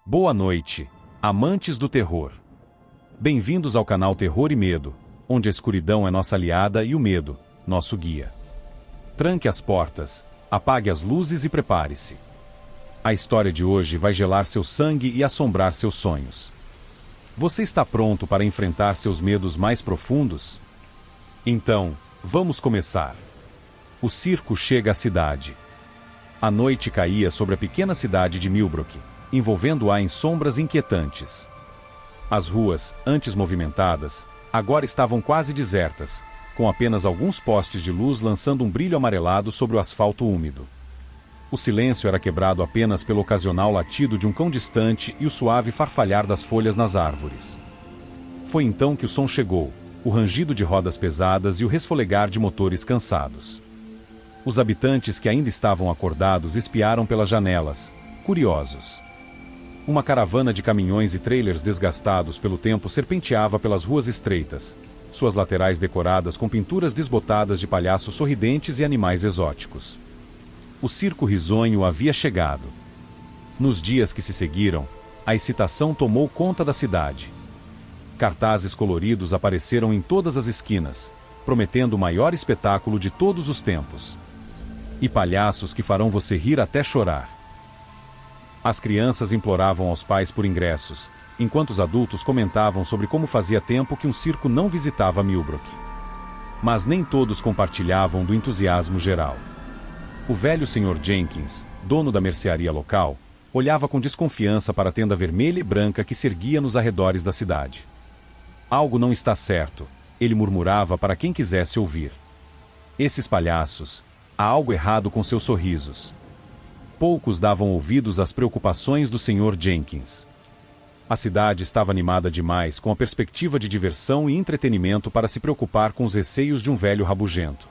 Boa noite, amantes do terror. Bem-vindos ao canal Terror e Medo, onde a escuridão é nossa aliada e o medo, nosso guia. Tranque as portas, apague as luzes e prepare-se. A história de hoje vai gelar seu sangue e assombrar seus sonhos. Você está pronto para enfrentar seus medos mais profundos? Então, vamos começar. O circo chega à cidade. A noite caía sobre a pequena cidade de Millbrook, envolvendo-a em sombras inquietantes. As ruas, antes movimentadas, agora estavam quase desertas, com apenas alguns postes de luz lançando um brilho amarelado sobre o asfalto úmido. O silêncio era quebrado apenas pelo ocasional latido de um cão distante e o suave farfalhar das folhas nas árvores. Foi então que o som chegou, o rangido de rodas pesadas e o resfolegar de motores cansados. Os habitantes que ainda estavam acordados espiaram pelas janelas, curiosos. Uma caravana de caminhões e trailers desgastados pelo tempo serpenteava pelas ruas estreitas, suas laterais decoradas com pinturas desbotadas de palhaços sorridentes e animais exóticos. O circo risonho havia chegado. Nos dias que se seguiram, a excitação tomou conta da cidade. Cartazes coloridos apareceram em todas as esquinas, prometendo o maior espetáculo de todos os tempos. E palhaços que farão você rir até chorar. As crianças imploravam aos pais por ingressos, enquanto os adultos comentavam sobre como fazia tempo que um circo não visitava Millbrook. Mas nem todos compartilhavam do entusiasmo geral. O velho Sr. Jenkins, dono da mercearia local, olhava com desconfiança para a tenda vermelha e branca que se erguia nos arredores da cidade. Algo não está certo, ele murmurava para quem quisesse ouvir. Esses palhaços, há algo errado com seus sorrisos. Poucos davam ouvidos às preocupações do Sr. Jenkins. A cidade estava animada demais com a perspectiva de diversão e entretenimento para se preocupar com os receios de um velho rabugento.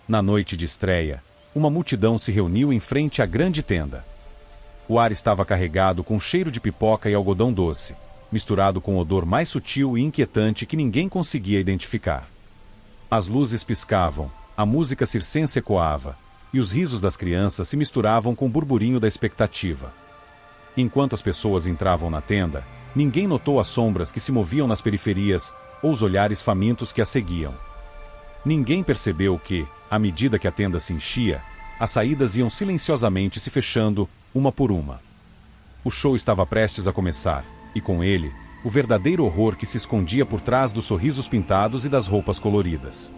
Na noite de estreia, uma multidão se reuniu em frente à grande tenda. O ar estava carregado com cheiro de pipoca e algodão doce, misturado com um odor mais sutil e inquietante que ninguém conseguia identificar. As luzes piscavam, a música circense ecoava, e os risos das crianças se misturavam com o burburinho da expectativa. Enquanto as pessoas entravam na tenda, ninguém notou as sombras que se moviam nas periferias ou os olhares famintos que a seguiam. Ninguém percebeu que, à medida que a tenda se enchia, as saídas iam silenciosamente se fechando, uma por uma. O show estava prestes a começar, e com ele, o verdadeiro horror que se escondia por trás dos sorrisos pintados e das roupas coloridas.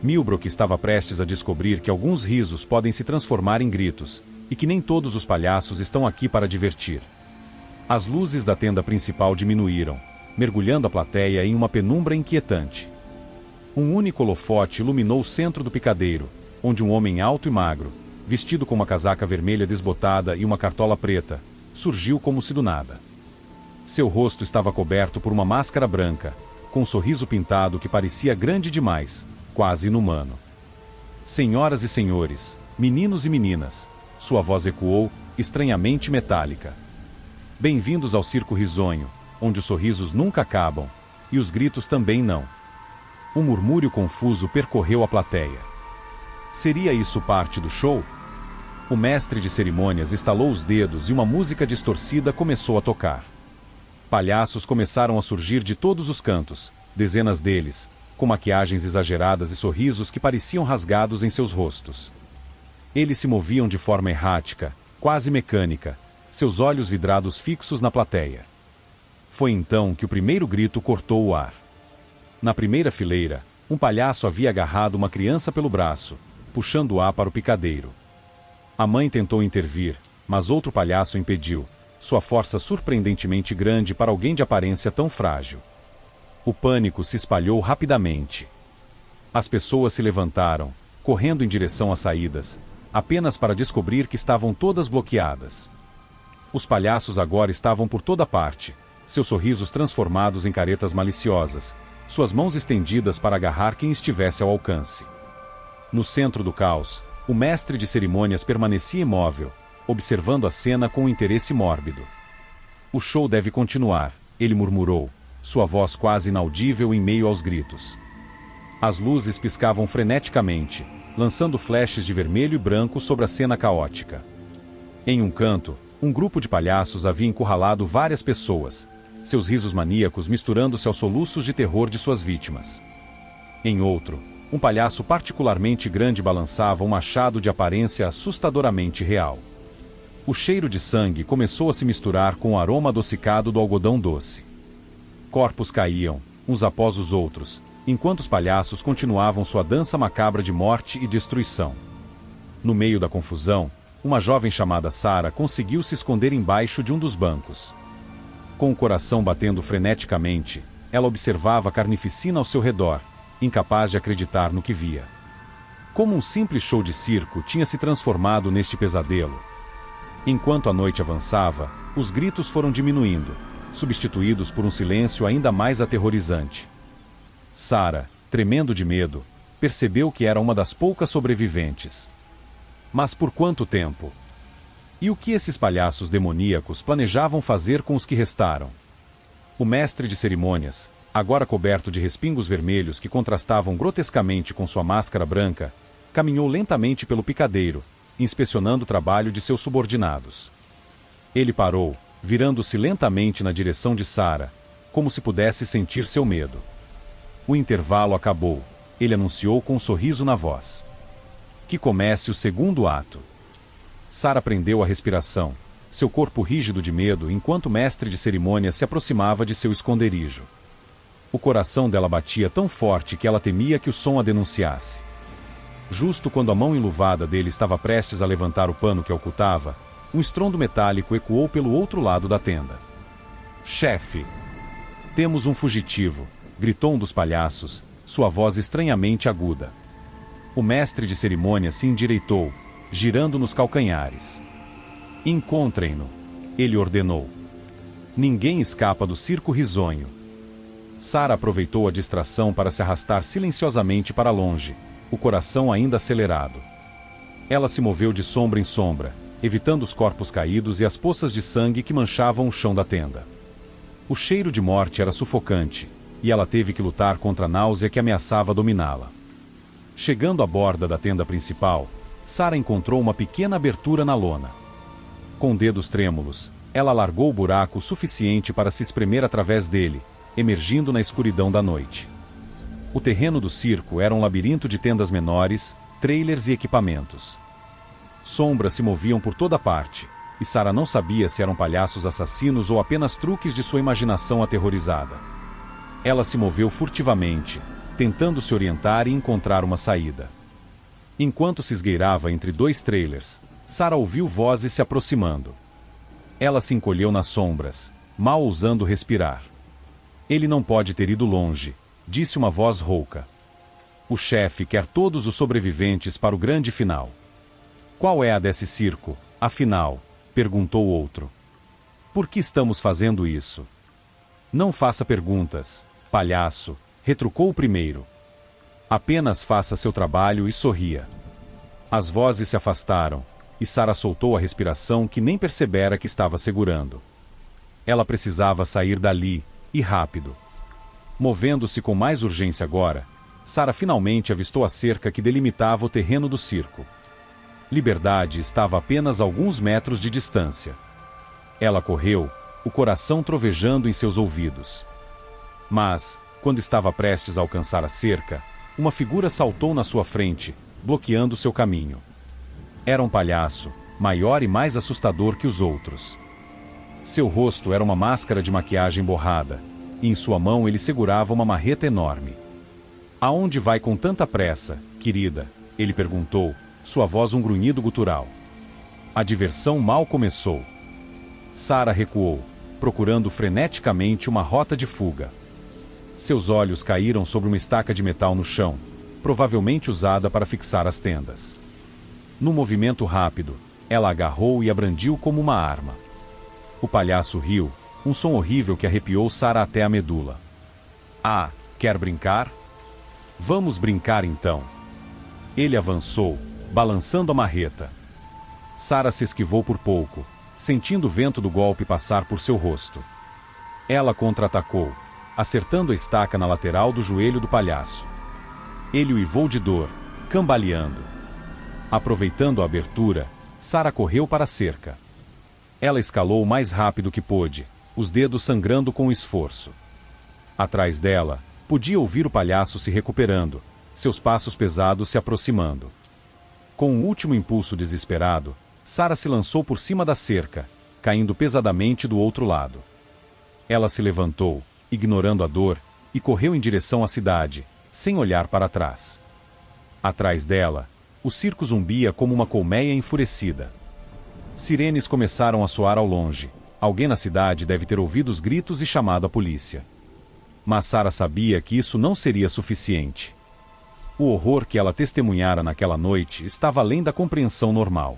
Millbrook estava prestes a descobrir que alguns risos podem se transformar em gritos, e que nem todos os palhaços estão aqui para divertir. As luzes da tenda principal diminuíram, mergulhando a plateia em uma penumbra inquietante. Um único holofote iluminou o centro do picadeiro, onde um homem alto e magro, vestido com uma casaca vermelha desbotada e uma cartola preta, surgiu como se do nada. Seu rosto estava coberto por uma máscara branca, com um sorriso pintado que parecia grande demais, quase inumano. Senhoras e senhores, meninos e meninas, sua voz ecoou, estranhamente metálica. Bem-vindos ao Circo Risonho, onde os sorrisos nunca acabam, e os gritos também não. Um murmúrio confuso percorreu a plateia. Seria isso parte do show? O mestre de cerimônias estalou os dedos e uma música distorcida começou a tocar. Palhaços começaram a surgir de todos os cantos, dezenas deles, com maquiagens exageradas e sorrisos que pareciam rasgados em seus rostos. Eles se moviam de forma errática, quase mecânica, seus olhos vidrados fixos na plateia. Foi então que o primeiro grito cortou o ar. Na primeira fileira, um palhaço havia agarrado uma criança pelo braço, puxando-a para o picadeiro. A mãe tentou intervir, mas outro palhaço impediu, sua força surpreendentemente grande para alguém de aparência tão frágil. O pânico se espalhou rapidamente. As pessoas se levantaram, correndo em direção às saídas, apenas para descobrir que estavam todas bloqueadas. Os palhaços agora estavam por toda parte, seus sorrisos transformados em caretas maliciosas, suas mãos estendidas para agarrar quem estivesse ao alcance. No centro do caos, o mestre de cerimônias permanecia imóvel, observando a cena com um interesse mórbido. O show deve continuar, ele murmurou, sua voz quase inaudível em meio aos gritos. As luzes piscavam freneticamente, lançando flashes de vermelho e branco sobre a cena caótica. Em um canto, Um grupo de palhaços havia encurralado várias pessoas, seus risos maníacos misturando-se aos soluços de terror de suas vítimas. Em outro, um palhaço particularmente grande balançava um machado de aparência assustadoramente real. O cheiro de sangue começou a se misturar com o aroma adocicado do algodão doce. Corpos caíam, uns após os outros, enquanto os palhaços continuavam sua dança macabra de morte e destruição. No meio da confusão, uma jovem chamada Sarah conseguiu se esconder embaixo de um dos bancos. Com o coração batendo freneticamente, ela observava a carnificina ao seu redor, incapaz de acreditar no que via. Como um simples show de circo tinha se transformado neste pesadelo. Enquanto a noite avançava, os gritos foram diminuindo, substituídos por um silêncio ainda mais aterrorizante. Sarah, tremendo de medo, percebeu que era uma das poucas sobreviventes. Mas por quanto tempo? E o que esses palhaços demoníacos planejavam fazer com os que restaram? O mestre de cerimônias, agora coberto de respingos vermelhos que contrastavam grotescamente com sua máscara branca, caminhou lentamente pelo picadeiro, inspecionando o trabalho de seus subordinados. Ele parou, virando-se lentamente na direção de Sarah, como se pudesse sentir seu medo. O intervalo acabou. Ele anunciou com um sorriso na voz. Que comece o segundo ato. Sarah prendeu a respiração, seu corpo rígido de medo enquanto o mestre de cerimônias se aproximava de seu esconderijo. O coração dela batia tão forte que ela temia que o som a denunciasse. Justo quando a mão enluvada dele estava prestes a levantar o pano que a ocultava, um estrondo metálico ecoou pelo outro lado da tenda. Chefe! Temos um fugitivo, gritou um dos palhaços, sua voz estranhamente aguda. O mestre de cerimônia se endireitou, girando nos calcanhares. Encontrem-no, ele ordenou. Ninguém escapa do circo risonho. Sarah aproveitou a distração para se arrastar silenciosamente para longe, o coração ainda acelerado. Ela se moveu de sombra em sombra, evitando os corpos caídos e as poças de sangue que manchavam o chão da tenda. O cheiro de morte era sufocante, e ela teve que lutar contra a náusea que ameaçava dominá-la. Chegando à borda da tenda principal, Sarah encontrou uma pequena abertura na lona. Com dedos trêmulos, ela alargou o buraco o suficiente para se espremer através dele, emergindo na escuridão da noite. O terreno do circo era um labirinto de tendas menores, trailers e equipamentos. Sombras se moviam por toda parte, e Sarah não sabia se eram palhaços assassinos ou apenas truques de sua imaginação aterrorizada. Ela se moveu furtivamente, tentando se orientar e encontrar uma saída. Enquanto se esgueirava entre dois trailers, Sarah ouviu vozes se aproximando. Ela se encolheu nas sombras, mal ousando respirar. Ele não pode ter ido longe, disse uma voz rouca. O chefe quer todos os sobreviventes para o grande final. Qual é a desse circo, afinal? Perguntou outro. Por que estamos fazendo isso? Não faça perguntas, palhaço, retrucou o primeiro. Apenas faça seu trabalho e sorria. As vozes se afastaram, e Sarah soltou a respiração que nem percebera que estava segurando. Ela precisava sair dali, e rápido. Movendo-se com mais urgência agora, Sarah finalmente avistou a cerca que delimitava o terreno do circo. Liberdade estava a apenas alguns metros de distância. Ela correu, o coração trovejando em seus ouvidos. Mas, quando estava prestes a alcançar a cerca, uma figura saltou na sua frente, bloqueando seu caminho. Era um palhaço, maior e mais assustador que os outros. Seu rosto era uma máscara de maquiagem borrada, e em sua mão ele segurava uma marreta enorme. Aonde vai com tanta pressa, querida? Ele perguntou, sua voz um grunhido gutural. A diversão mal começou. Sarah recuou, procurando freneticamente uma rota de fuga. Seus olhos caíram sobre uma estaca de metal no chão, provavelmente usada para fixar as tendas. Num movimento rápido, ela agarrou e a brandiu como uma arma. O palhaço riu, um som horrível que arrepiou Sarah até a medula. Ah, quer brincar? Vamos brincar então. Ele avançou, balançando a marreta. Sarah se esquivou por pouco, sentindo o vento do golpe passar por seu rosto. Ela contra-atacou, acertando a estaca na lateral do joelho do palhaço. Ele uivou de dor, cambaleando. Aproveitando a abertura, Sarah correu para a cerca. Ela escalou o mais rápido que pôde, os dedos sangrando com o esforço. Atrás dela, podia ouvir o palhaço se recuperando, seus passos pesados se aproximando. Com um último impulso desesperado, Sarah se lançou por cima da cerca, caindo pesadamente do outro lado. Ela se levantou, ignorando a dor, e correu em direção à cidade, sem olhar para trás. Atrás dela, o circo zumbia como uma colmeia enfurecida. Sirenes começaram a soar ao longe. Alguém na cidade deve ter ouvido os gritos e chamado a polícia. Mas Sarah sabia que isso não seria suficiente. O horror que ela testemunhara naquela noite estava além da compreensão normal.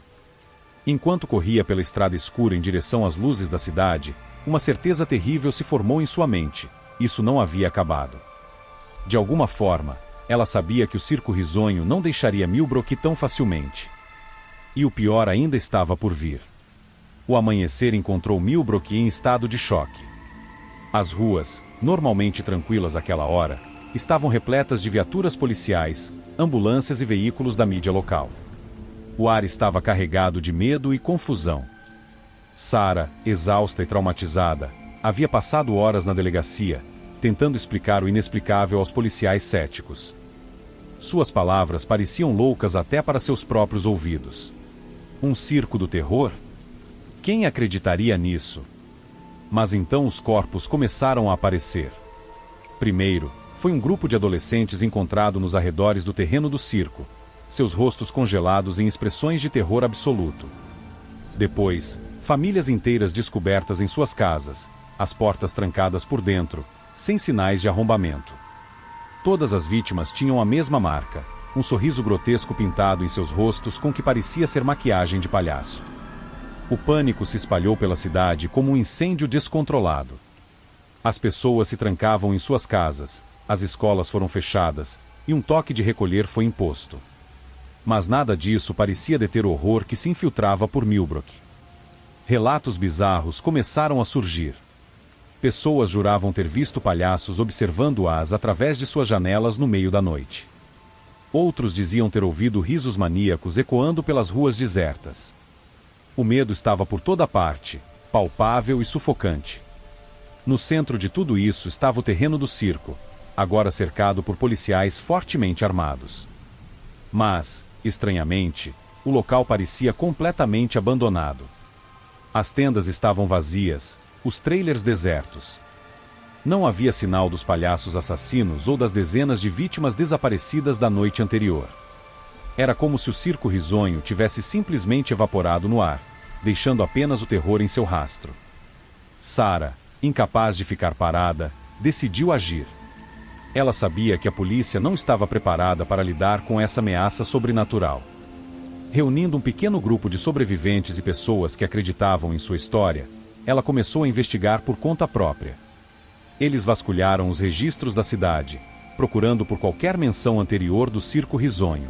Enquanto corria pela estrada escura em direção às luzes da cidade, uma certeza terrível se formou em sua mente. Isso não havia acabado. De alguma forma, ela sabia que o circo risonho não deixaria Millbrook tão facilmente. E o pior ainda estava por vir. O amanhecer encontrou Millbrook em estado de choque. As ruas, normalmente tranquilas àquela hora, estavam repletas de viaturas policiais, ambulâncias e veículos da mídia local. O ar estava carregado de medo e confusão. Sarah, exausta e traumatizada, havia passado horas na delegacia, tentando explicar o inexplicável aos policiais céticos. Suas palavras pareciam loucas até para seus próprios ouvidos. Um circo do terror? Quem acreditaria nisso? Mas então os corpos começaram a aparecer. Primeiro, foi um grupo de adolescentes encontrado nos arredores do terreno do circo, seus rostos congelados em expressões de terror absoluto. Depois, famílias inteiras descobertas em suas casas, as portas trancadas por dentro, sem sinais de arrombamento. Todas as vítimas tinham a mesma marca, um sorriso grotesco pintado em seus rostos com que parecia ser maquiagem de palhaço. O pânico se espalhou pela cidade como um incêndio descontrolado. As pessoas se trancavam em suas casas, as escolas foram fechadas, e um toque de recolher foi imposto. Mas nada disso parecia deter o horror que se infiltrava por Millbrook. Relatos bizarros começaram a surgir. Pessoas juravam ter visto palhaços observando-as através de suas janelas no meio da noite. Outros diziam ter ouvido risos maníacos ecoando pelas ruas desertas. O medo estava por toda parte, palpável e sufocante. No centro de tudo isso estava o terreno do circo, agora cercado por policiais fortemente armados. Mas, estranhamente, o local parecia completamente abandonado. As tendas estavam vazias, os trailers desertos. Não havia sinal dos palhaços assassinos ou das dezenas de vítimas desaparecidas da noite anterior. Era como se o circo risonho tivesse simplesmente evaporado no ar, deixando apenas o terror em seu rastro. Sarah, incapaz de ficar parada, decidiu agir. Ela sabia que a polícia não estava preparada para lidar com essa ameaça sobrenatural. Reunindo um pequeno grupo de sobreviventes e pessoas que acreditavam em sua história, ela começou a investigar por conta própria. Eles vasculharam os registros da cidade, procurando por qualquer menção anterior do circo risonho.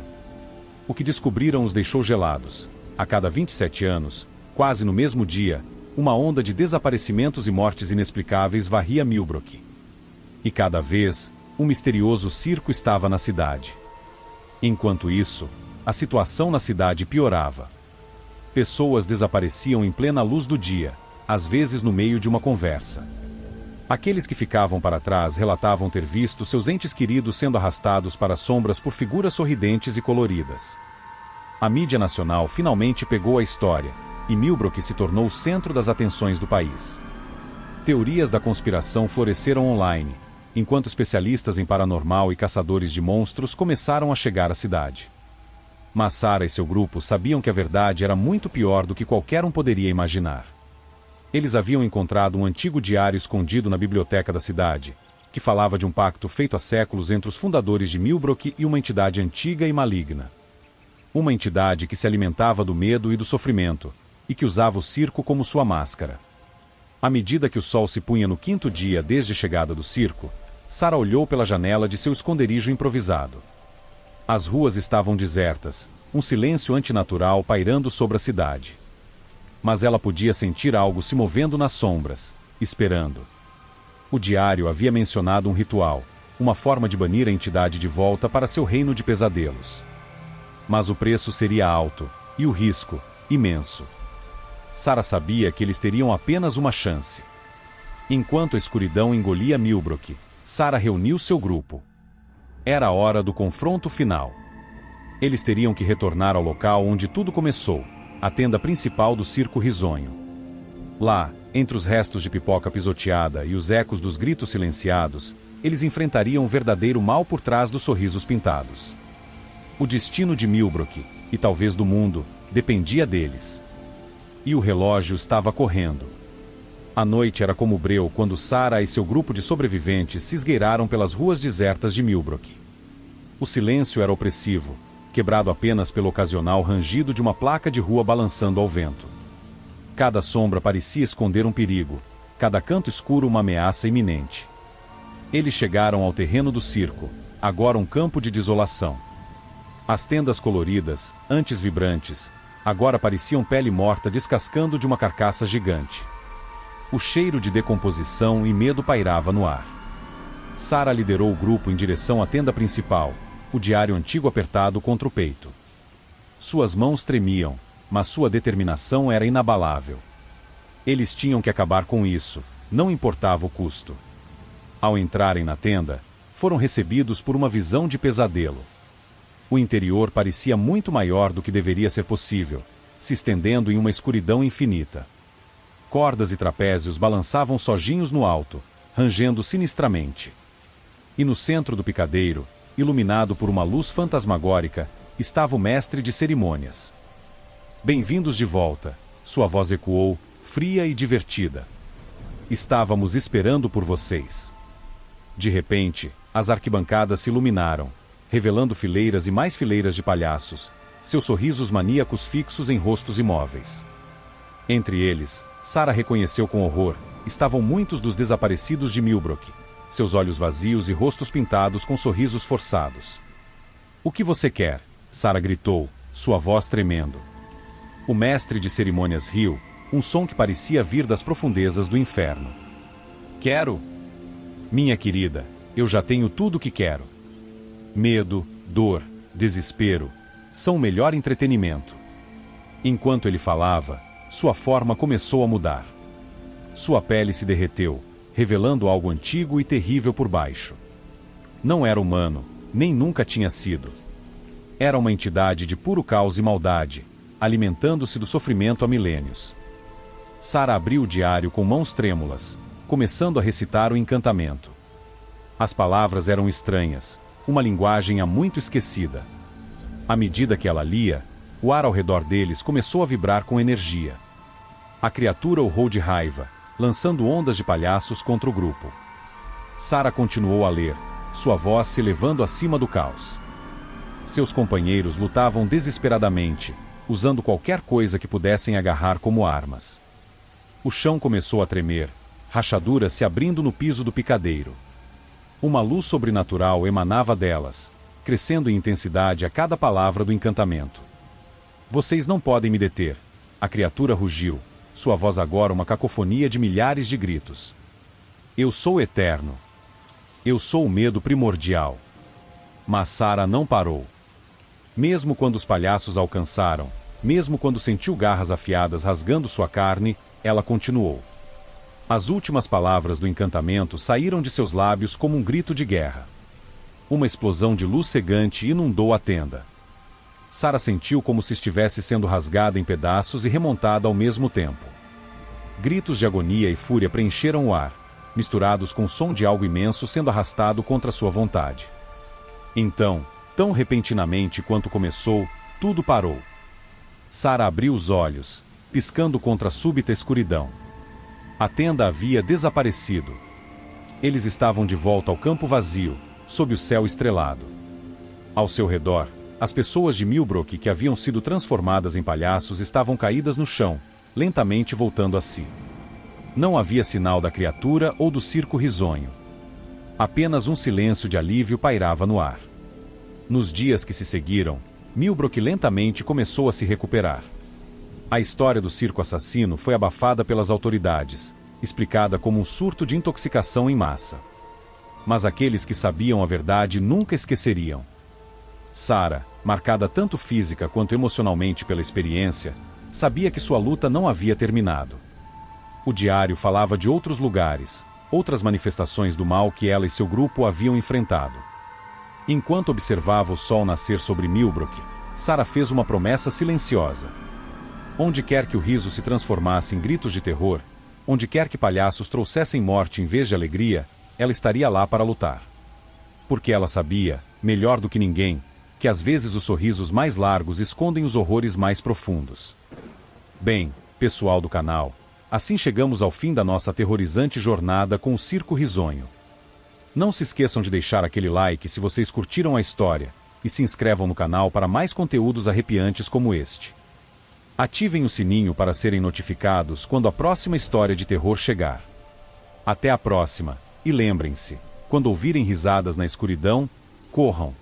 O que descobriram os deixou gelados. A cada 27 anos, quase no mesmo dia, uma onda de desaparecimentos e mortes inexplicáveis varria Millbrook. E cada vez, um misterioso circo estava na cidade. Enquanto isso, a situação na cidade piorava. Pessoas desapareciam em plena luz do dia, às vezes no meio de uma conversa. Aqueles que ficavam para trás relatavam ter visto seus entes queridos sendo arrastados para as sombras por figuras sorridentes e coloridas. A mídia nacional finalmente pegou a história, e Millbrook se tornou o centro das atenções do país. Teorias da conspiração floresceram online, enquanto especialistas em paranormal e caçadores de monstros começaram a chegar à cidade. Mas Sarah e seu grupo sabiam que a verdade era muito pior do que qualquer um poderia imaginar. Eles haviam encontrado um antigo diário escondido na biblioteca da cidade, que falava de um pacto feito há séculos entre os fundadores de Millbrook e uma entidade antiga e maligna. Uma entidade que se alimentava do medo e do sofrimento, e que usava o circo como sua máscara. À medida que o sol se punha no quinto dia desde a chegada do circo, Sarah olhou pela janela de seu esconderijo improvisado. As ruas estavam desertas, um silêncio antinatural pairando sobre a cidade. Mas ela podia sentir algo se movendo nas sombras, esperando. O diário havia mencionado um ritual, uma forma de banir a entidade de volta para seu reino de pesadelos. Mas o preço seria alto, e o risco, imenso. Sarah sabia que eles teriam apenas uma chance. Enquanto a escuridão engolia Milbrook, Sarah reuniu seu grupo. Era a hora do confronto final. Eles teriam que retornar ao local onde tudo começou, a tenda principal do Circo Risonho. Lá, entre os restos de pipoca pisoteada e os ecos dos gritos silenciados, eles enfrentariam o verdadeiro mal por trás dos sorrisos pintados. O destino de Milbrook, e talvez do mundo, dependia deles. E o relógio estava correndo. A noite era como breu quando Sarah e seu grupo de sobreviventes se esgueiraram pelas ruas desertas de Milbrook. O silêncio era opressivo, quebrado apenas pelo ocasional rangido de uma placa de rua balançando ao vento. Cada sombra parecia esconder um perigo, cada canto escuro uma ameaça iminente. Eles chegaram ao terreno do circo, agora um campo de desolação. As tendas coloridas, antes vibrantes, agora pareciam pele morta descascando de uma carcaça gigante. O cheiro de decomposição e medo pairava no ar. Sarah liderou o grupo em direção à tenda principal, o diário antigo apertado contra o peito. Suas mãos tremiam, mas sua determinação era inabalável. Eles tinham que acabar com isso, não importava o custo. Ao entrarem na tenda, foram recebidos por uma visão de pesadelo. O interior parecia muito maior do que deveria ser possível, se estendendo em uma escuridão infinita. Cordas e trapézios balançavam sozinhos no alto, rangendo sinistramente. E no centro do picadeiro, iluminado por uma luz fantasmagórica, estava o mestre de cerimônias. Bem-vindos de volta, sua voz ecoou, fria e divertida. Estávamos esperando por vocês. De repente, as arquibancadas se iluminaram, revelando fileiras e mais fileiras de palhaços, seus sorrisos maníacos fixos em rostos imóveis. Entre eles, Sarah reconheceu com horror, estavam muitos dos desaparecidos de Milbrook, seus olhos vazios e rostos pintados com sorrisos forçados. "O que você quer?" Sarah gritou, sua voz tremendo. O mestre de cerimônias riu, um som que parecia vir das profundezas do inferno. "Quero? Minha querida, eu já tenho tudo o que quero. Medo, dor, desespero, são o melhor entretenimento." Enquanto ele falava, sua forma começou a mudar. Sua pele se derreteu, revelando algo antigo e terrível por baixo. Não era humano, nem nunca tinha sido. Era uma entidade de puro caos e maldade, alimentando-se do sofrimento há milênios. Sarah abriu o diário com mãos trêmulas, começando a recitar o encantamento. As palavras eram estranhas, uma linguagem há muito esquecida. À medida que ela lia, o ar ao redor deles começou a vibrar com energia. A criatura urrou de raiva, lançando ondas de palhaços contra o grupo. Sarah continuou a ler, sua voz se elevando acima do caos. Seus companheiros lutavam desesperadamente, usando qualquer coisa que pudessem agarrar como armas. O chão começou a tremer, rachaduras se abrindo no piso do picadeiro. Uma luz sobrenatural emanava delas, crescendo em intensidade a cada palavra do encantamento. "Vocês não podem me deter", a criatura rugiu, sua voz agora uma cacofonia de milhares de gritos. "Eu sou eterno. Eu sou o medo primordial." Mas Sarah não parou. Mesmo quando os palhaços a alcançaram, mesmo quando sentiu garras afiadas rasgando sua carne, ela continuou. As últimas palavras do encantamento saíram de seus lábios como um grito de guerra. Uma explosão de luz cegante inundou a tenda. Sarah sentiu como se estivesse sendo rasgada em pedaços e remontada ao mesmo tempo. Gritos de agonia e fúria preencheram o ar, misturados com o som de algo imenso sendo arrastado contra sua vontade. Então, tão repentinamente quanto começou, tudo parou. Sarah abriu os olhos, piscando contra a súbita escuridão. A tenda havia desaparecido. Eles estavam de volta ao campo vazio, sob o céu estrelado. Ao seu redor, as pessoas de Milbrook que haviam sido transformadas em palhaços estavam caídas no chão, lentamente voltando a si. Não havia sinal da criatura ou do circo risonho. Apenas um silêncio de alívio pairava no ar. Nos dias que se seguiram, Milbrook lentamente começou a se recuperar. A história do circo assassino foi abafada pelas autoridades, explicada como um surto de intoxicação em massa. Mas aqueles que sabiam a verdade nunca esqueceriam. Sarah, marcada tanto física quanto emocionalmente pela experiência, sabia que sua luta não havia terminado. O diário falava de outros lugares, outras manifestações do mal que ela e seu grupo haviam enfrentado. Enquanto observava o sol nascer sobre Millbrook, Sarah fez uma promessa silenciosa. Onde quer que o riso se transformasse em gritos de terror, onde quer que palhaços trouxessem morte em vez de alegria, ela estaria lá para lutar. Porque ela sabia, melhor do que ninguém, que às vezes os sorrisos mais largos escondem os horrores mais profundos. Bem, pessoal do canal, assim chegamos ao fim da nossa aterrorizante jornada com o Circo Risonho. Não se esqueçam de deixar aquele like se vocês curtiram a história, e se inscrevam no canal para mais conteúdos arrepiantes como este. Ativem o sininho para serem notificados quando a próxima história de terror chegar. Até a próxima, e lembrem-se, quando ouvirem risadas na escuridão, corram.